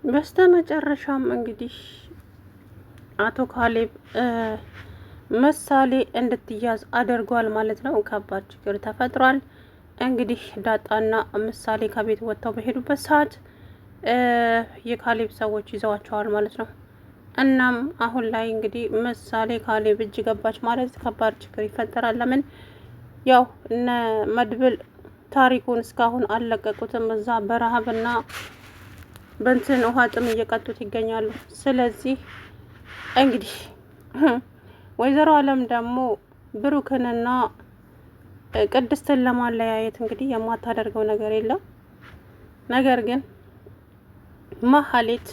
በስተ መጨረሻም እንግዲህ አቶ ካሌብ ምሳሌ እንድትያዝ አድርጓል ማለት ነው። ከባድ ችግር ተፈጥሯል። እንግዲህ ዳጣና ምሳሌ ከቤት ወጥተው በሄዱበት ሰዓት የካሌብ ሰዎች ይዘዋቸዋል ማለት ነው። እናም አሁን ላይ እንግዲህ ምሳሌ ካሌብ እጅ ገባች ማለት ከባድ ችግር ይፈጠራል። ለምን ያው እነ መድብል ታሪኩን እስካሁን አልለቀቁትም። እዛ በረሃብና በንትን ውሃ ጥም እየቀጡት ይገኛሉ። ስለዚህ እንግዲህ ወይዘሮ አለም ደግሞ ብሩክንና ቅድስትን ለማለያየት እንግዲህ የማታደርገው ነገር የለም። ነገር ግን መሀሌት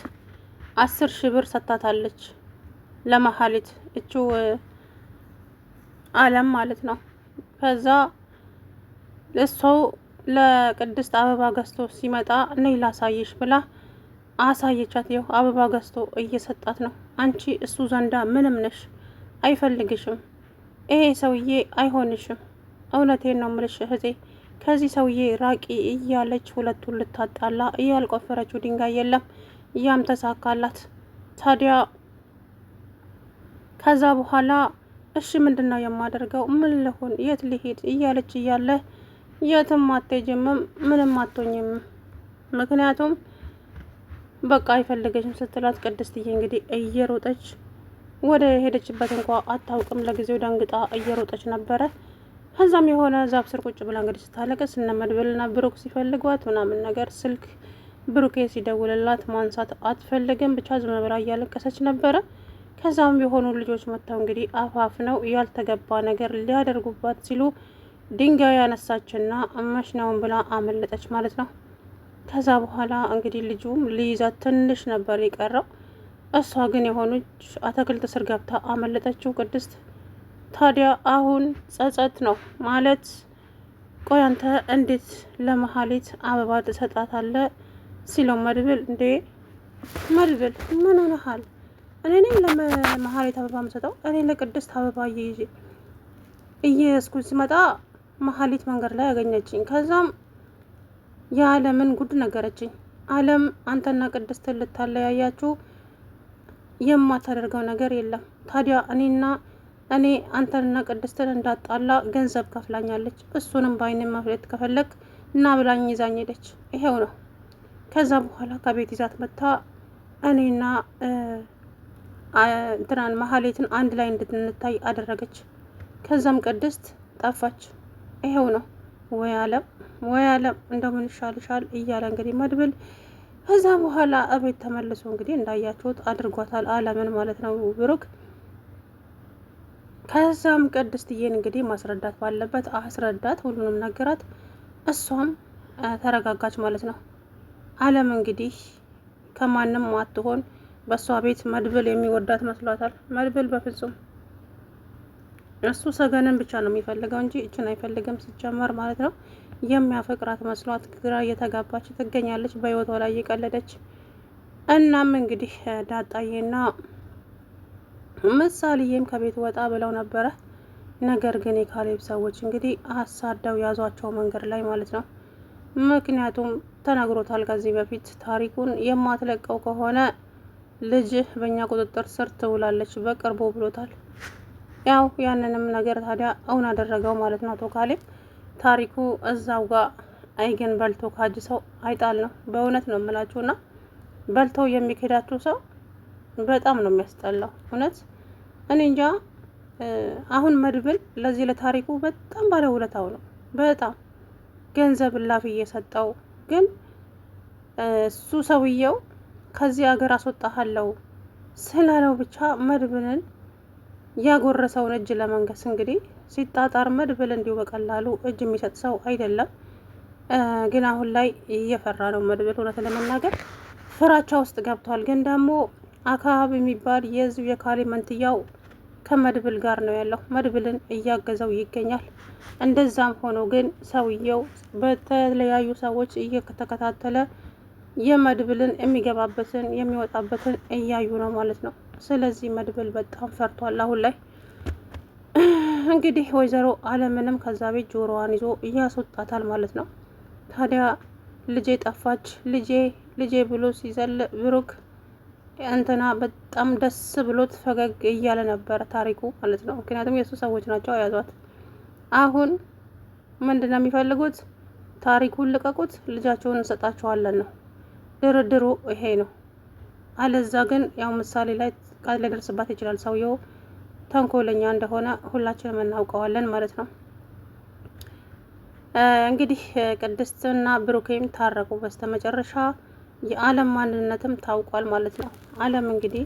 10,000 ብር ሰጥታታለች። ለመሀሌት እችው አለም ማለት ነው። ከዛ እሱ ለቅድስት አበባ ገዝቶ ሲመጣ ነይ ላሳይሽ ብላ አሳየቻት። ይኸው አበባ ገዝቶ እየሰጣት ነው። አንቺ እሱ ዘንዳ ምንም ነሽ፣ አይፈልግሽም። ይሄ ሰውዬ አይሆንሽም። እውነቴን ነው ምልሽ እህቴ፣ ከዚህ ሰውዬ ራቂ እያለች ሁለቱን ልታጣላ እያልቆፈረችው ድንጋይ የለም። ያም ተሳካላት። ታዲያ ከዛ በኋላ እሺ ምንድን ነው የማደርገው? ምን ልሁን? የት ልሄድ? እያለች እያለ የትም አትሄጂም፣ ምንም አትሆኝም፣ ምክንያቱም በቃ አይፈልገሽም ስትላት ቅድስትዬ እንግዲህ እየሮጠች ወደ ሄደችበት እንኳ አታውቅም። ለጊዜው ደንግጣ እየሮጠች ነበረ። ከዛም የሆነ ዛፍ ስር ቁጭ ብላ እንግዲህ ስታለቅስ እነ መድብልና ብሩክ ሲፈልጓት ምናምን ነገር ስልክ ብሩኬ ሲደውልላት ማንሳት አትፈልግም። ብቻ ዝም ብላ እያለቀሰች ነበረ። ከዛም የሆኑ ልጆች መጥተው እንግዲህ አፋፍ ነው ያልተገባ ነገር ሊያደርጉባት ሲሉ ድንጋይ ያነሳችና መሽናውን ብላ አመለጠች ማለት ነው። ከዛ በኋላ እንግዲህ ልጁም ሊይዛት ትንሽ ነበር የቀረው። እሷ ግን የሆነች አትክልት ስር ገብታ አመለጠችው ቅድስት። ታዲያ አሁን ጸጸት ነው ማለት ቆይ አንተ እንዴት ለመሀሌት አበባ ትሰጣታለህ? ሲለው መድብል እንዴ መድብል ምን ሆነሃል? እኔ ነኝ ለመሀሌት አበባ የምሰጠው? እኔ ለቅድስት አበባ እየያዝኩኝ ስመጣ መሀሌት መንገድ ላይ ያገኘችኝ። ከዛም የአለምን ጉድ ነገረችኝ። አለም አንተና ቅድስትን ልታለያያችሁ የማታደርገው ነገር የለም። ታዲያ እኔ አንተንና ቅድስትን እንዳጣላ ገንዘብ ከፍላኛለች። እሱንም በአይን መፍለጥ ከፈለግ እና ብላኝ ይዛኝ ሄደች። ይሄው ነው። ከዛ በኋላ ከቤት ይዛት መታ እኔና እንትናን መሀሌትን አንድ ላይ እንድንታይ አደረገች። ከዛም ቅድስት ጠፋች። ይሄው ነው። ወይ አለም እንደው ምን ይሻልሻል እያለ እንግዲህ መድብል ከዛ በኋላ እቤት ተመልሶ እንግዲህ እንዳያችሁት አድርጓታል አለምን ማለት ነው ብሩክ። ከዛም ቅድስትዬን እንግዲህ ማስረዳት ባለበት አስረዳት፣ ሁሉንም ነገራት። እሷም ተረጋጋች ማለት ነው። አለም እንግዲህ ከማንም አትሆን በእሷ ቤት መድብል የሚወዳት መስሏታል። መድብል በፍጹም እሱ ሰገንን ብቻ ነው የሚፈልገው እንጂ እችን አይፈልግም ሲጀመር ማለት ነው። የሚያፈቅራት መስሏት ግራ እየተጋባች ትገኛለች፣ በህይወቷ ላይ እየቀለደች። እናም እንግዲህ ዳጣዬና ምሳሌዬም ከቤት ወጣ ብለው ነበረ። ነገር ግን የካሌብ ሰዎች እንግዲህ አሳደው ያዟቸው መንገድ ላይ ማለት ነው። ምክንያቱም ተነግሮታል ከዚህ በፊት ታሪኩን የማትለቀው ከሆነ ልጅህ በእኛ ቁጥጥር ስር ትውላለች በቅርቡ ብሎታል። ያው ያንንም ነገር ታዲያ እውን አደረገው ማለት ነው። አቶ ካሌብ ታሪኩ እዛው ጋር አይገን በልቶ ካጅ ሰው አይጣል ነው። በእውነት ነው የምላችሁና በልተው የሚከዳችሁ ሰው በጣም ነው የሚያስጠላው። እውነት እኔ እንጃ። አሁን መድብል ለዚህ ለታሪኩ በጣም ባለውለታው ነው። በጣም ገንዘብ ላፍ እየሰጠው ግን እሱ ሰውየው ከዚህ ሀገር አስወጣሃለው ስላለው ብቻ መድብልን ያጎረሰውን እጅ ለመንገስ እንግዲህ ሲጣጣር መድብል እንዲሁ በቀላሉ እጅ የሚሰጥ ሰው አይደለም። ግን አሁን ላይ እየፈራ ነው መድብል። እውነት ለመናገር ፍራቻ ውስጥ ገብቷል። ግን ደግሞ አካባቢ የሚባል የህዝብ የካሌብ መንትያው ከመድብል ጋር ነው ያለው። መድብልን እያገዘው ይገኛል። እንደዛም ሆኖ ግን ሰውየው በተለያዩ ሰዎች እየተከታተለ የመድብልን የሚገባበትን የሚወጣበትን እያዩ ነው ማለት ነው። ስለዚህ መድብል በጣም ፈርቷል አሁን ላይ። እንግዲህ ወይዘሮ አለምንም ከዛ ቤት ጆሮዋን ይዞ እያስወጣታል ማለት ነው። ታዲያ ልጄ ጠፋች፣ ልጄ ልጄ ብሎ ሲዘል ብሩክ እንትና በጣም ደስ ብሎት ፈገግ እያለ ነበረ ታሪኩ ማለት ነው። ምክንያቱም የእሱ ሰዎች ናቸው ያዟት። አሁን ምንድን ነው የሚፈልጉት? ታሪኩን ልቀቁት፣ ልጃቸውን እንሰጣቸዋለን ነው ድርድሩ፣ ይሄ ነው። አለዛ ግን ያው ምሳሌ ላይ ቃል ሊደርስባት ይችላል። ሰውየው ተንኮለኛ እንደሆነ ሁላችንም እናውቀዋለን ማለት ነው። እንግዲህ ቅድስትና ብሩኬም ታረቁ በስተመጨረሻ። የአለም ማንነትም ታውቋል ማለት ነው። አለም እንግዲህ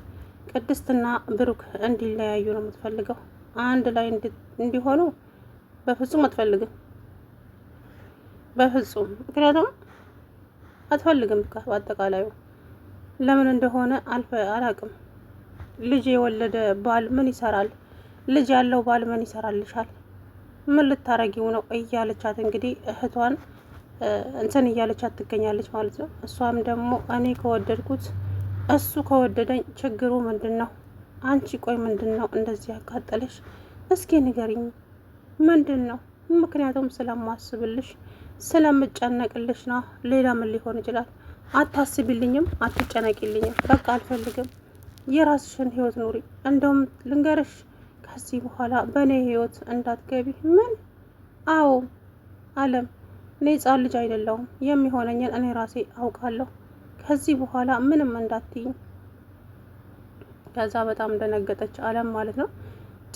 ቅድስትና ብሩክ እንዲለያዩ ነው የምትፈልገው። አንድ ላይ እንዲሆኑ በፍጹም አትፈልግም። በፍጹም ምክንያቱም አትፈልግም። በአጠቃላዩ ለምን እንደሆነ አላቅም። ልጅ የወለደ ባል ምን ይሰራል? ልጅ ያለው ባል ምን ይሰራልሻል? ምን ልታረጊው ነው? እያለቻት እንግዲህ እህቷን እንትን እያለቻት ትገኛለች ማለት ነው። እሷም ደግሞ እኔ ከወደድኩት እሱ ከወደደኝ ችግሩ ምንድን ነው? አንቺ ቆይ ምንድን ነው እንደዚህ ያቃጠለሽ? እስኪ ንገሪኝ፣ ምንድን ነው? ምክንያቱም ስለማስብልሽ ስለምጨነቅልሽ ነው። ሌላ ምን ሊሆን ይችላል? አታስቢልኝም፣ አትጨነቂልኝም። በቃ አልፈልግም። የራስሽን ህይወት ኑሪ። እንደውም ልንገርሽ፣ ከዚህ በኋላ በእኔ ህይወት እንዳትገቢ። ምን? አዎ አለም፣ እኔ ህጻን ልጅ አይደለሁም። የሚሆነኝን እኔ ራሴ አውቃለሁ። ከዚህ በኋላ ምንም እንዳትይኝ። ከዛ በጣም ደነገጠች አለም ማለት ነው።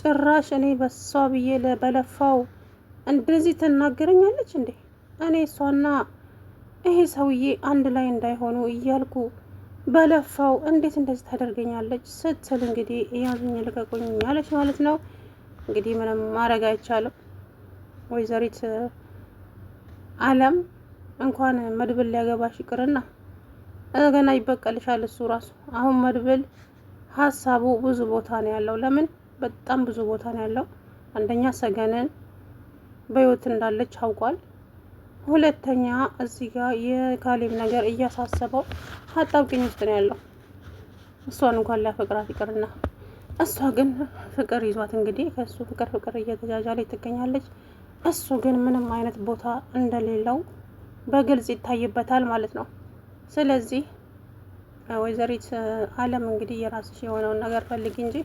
ጭራሽ እኔ በሷ ብዬ በለፋው እንደዚህ ትናገረኛለች እንዴ? እኔ እሷና ይሄ ሰውዬ አንድ ላይ እንዳይሆኑ እያልኩ በለፋው እንዴት እንደዚህ ታደርገኛለች? ስትል እንግዲህ ያዙኝ ልቀቁኝ ያለች ማለት ነው። እንግዲህ ምንም ማድረግ አይቻልም። ወይዘሪት አለም እንኳን መድብል ሊያገባሽ ይቅርና ገና ይበቀልሻል እሱ ራሱ። አሁን መድብል ሀሳቡ ብዙ ቦታ ነው ያለው። ለምን? በጣም ብዙ ቦታ ነው ያለው። አንደኛ ሰገንን በህይወት እንዳለች አውቋል። ሁለተኛ እዚህ ጋር የካሌብ ነገር እያሳሰበው አጣብቂኝ ውስጥ ነው ያለው። እሷን እንኳን ሊያፈቅራት ይቅርና እሷ ግን ፍቅር ይዟት እንግዲህ ከእሱ ፍቅር እየተጃጃለች ትገኛለች። እሱ ግን ምንም አይነት ቦታ እንደሌለው በግልጽ ይታይበታል ማለት ነው። ስለዚህ ወይዘሪት አለም እንግዲህ የራስሽ የሆነውን ነገር ፈልጊ እንጂ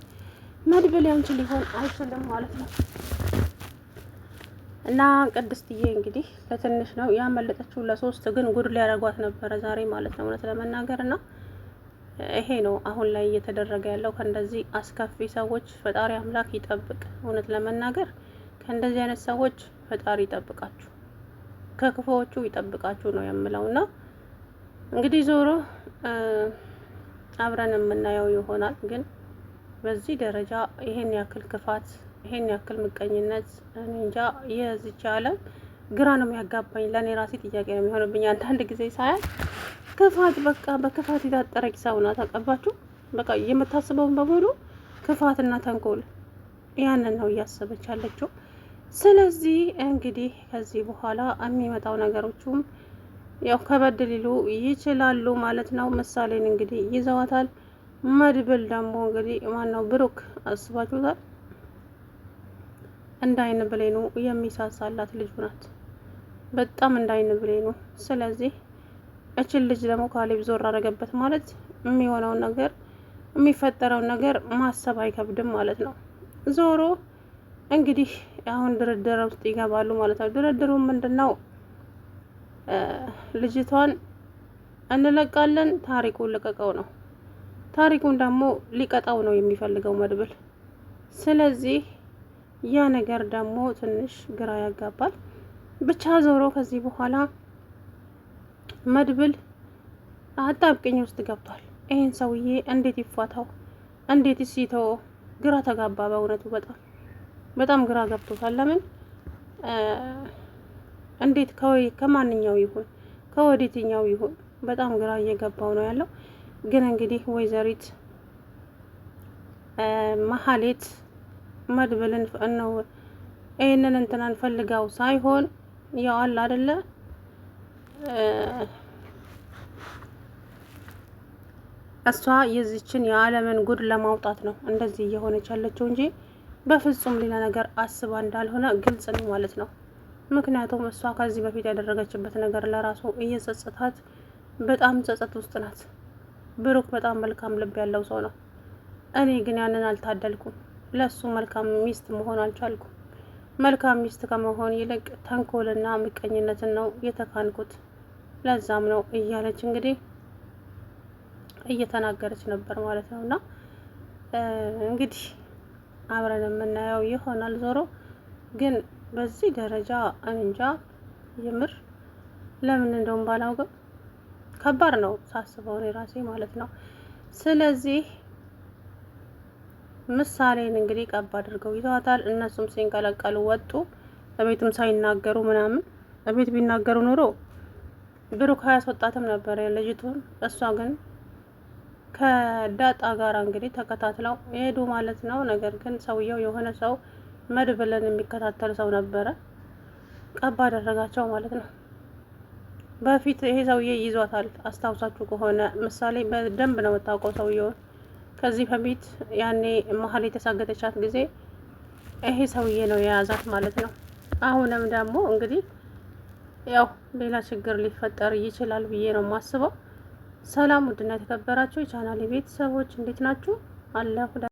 መድብል ያንቺ ሊሆን አይችልም ማለት ነው። እና ቅድስትዬ እንግዲህ ለትንሽ ነው ያመለጠችው፣ ለሶስት ግን ጉድ ሊያደርጓት ነበረ ዛሬ ማለት ነው እውነት ለመናገር። እና ይሄ ነው አሁን ላይ እየተደረገ ያለው ከእንደዚህ አስከፊ ሰዎች ፈጣሪ አምላክ ይጠብቅ። እውነት ለመናገር ከእንደዚህ አይነት ሰዎች ፈጣሪ ይጠብቃችሁ፣ ከክፉዎቹ ይጠብቃችሁ ነው የምለው። እና እንግዲህ ዞሮ አብረን የምናየው ይሆናል። ግን በዚህ ደረጃ ይሄን ያክል ክፋት፣ ይሄን ያክል ምቀኝነት እንጃ። የዚች አለም ግራ ነው የሚያጋባኝ። ለእኔ ራሴ ጥያቄ ነው የሚሆንብኝ አንዳንድ ጊዜ ሳያል። ክፋት በቃ በክፋት የታጠረች ሰው ናት። አቀባችሁ በቃ የምታስበውን በሙሉ ክፋትና ተንኮል ያንን ነው እያሰበች ያለችው። ስለዚህ እንግዲህ ከዚህ በኋላ የሚመጣው ነገሮቹም ያው ከበድ ሊሉ ይችላሉ ማለት ነው። ምሳሌን እንግዲህ ይዘዋታል። መድብል ደግሞ እንግዲህ ማነው ብሩክ አስባችሁታል? እንዳይን ብሌኑ የሚሳሳላት ልጁ ናት። በጣም እንዳይን ብሌኑ። ስለዚህ እችን ልጅ ደግሞ ካሌብ ዞር አደረገበት ማለት የሚሆነውን ነገር የሚፈጠረውን ነገር ማሰብ አይከብድም ማለት ነው። ዞሮ እንግዲህ አሁን ድርድር ውስጥ ይገባሉ ማለት ነው። ድርድሩ ምንድን ነው? ልጅቷን እንለቃለን፣ ታሪኩን ልቀቀው ነው። ታሪኩን ደግሞ ሊቀጣው ነው የሚፈልገው መድብል። ስለዚህ ያ ነገር ደግሞ ትንሽ ግራ ያጋባል። ብቻ ዞሮ ከዚህ በኋላ መድብል አጣብቂኝ ውስጥ ገብቷል። ይህን ሰውዬ እንዴት ይፋታው? እንዴት ይተው? ግራ ተጋባ። በእውነቱ በጣም ግራ ገብቶታል። ለምን እንዴት ከማንኛው ይሁን ከወዴትኛው ይሁን በጣም ግራ እየገባው ነው ያለው። ግን እንግዲህ ወይዘሪት መሀሌት መድብልን ነው ይህንን እንትናን ፈልጋው ሳይሆን ያው አለ አይደለ እሷ የዚችን የዓለምን ጉድ ለማውጣት ነው እንደዚህ እየሆነች ያለችው እንጂ በፍጹም ሌላ ነገር አስባ እንዳልሆነ ግልጽ ነው ማለት ነው። ምክንያቱም እሷ ከዚህ በፊት ያደረገችበት ነገር ለራሱ እየጸጸታት በጣም ጸጸት ውስጥ ናት። ብሩክ በጣም መልካም ልብ ያለው ሰው ነው። እኔ ግን ያንን አልታደልኩም። ለሱ መልካም ሚስት መሆን አልቻልኩም። መልካም ሚስት ከመሆን ይልቅ ተንኮልና ምቀኝነትን ነው የተካንኩት። ለዛም ነው እያለች እንግዲህ እየተናገረች ነበር ማለት ነው። እና እንግዲህ አብረን የምናየው ይሆናል። ዞሮ ግን በዚህ ደረጃ እንጃ የምር ለምን እንደውም ባላውቅም ከባድ ነው ሳስበው እኔ ራሴ ማለት ነው። ስለዚህ ምሳሌን እንግዲህ ቀብ አድርገው ይዘዋታል። እነሱም ሲንቀለቀሉ ወጡ። በቤትም ሳይናገሩ ምናምን በቤት ቢናገሩ ኑሮ ብሩክ አያስወጣትም ነበር ልጅቱን። እሷ ግን ከዳጣ ጋር እንግዲህ ተከታትለው ሄዱ ማለት ነው። ነገር ግን ሰውየው የሆነ ሰው መድብልን የሚከታተል ሰው ነበረ፣ ቀብ አደረጋቸው ማለት ነው። በፊት ይሄ ሰውዬ ይዟታል። አስታውሳችሁ ከሆነ ምሳሌ በደንብ ነው የምታውቀው ሰውየውን። ከዚህ በፊት ያኔ መሀል የተሳገተቻት ጊዜ ይሄ ሰውዬ ነው የያዛት ማለት ነው። አሁንም ደግሞ እንግዲህ ያው ሌላ ችግር ሊፈጠር ይችላል ብዬ ነው የማስበው። ሰላም ውድና የተከበራችሁ የቻናሌ ቤተሰቦች እንዴት ናችሁ? አለሁ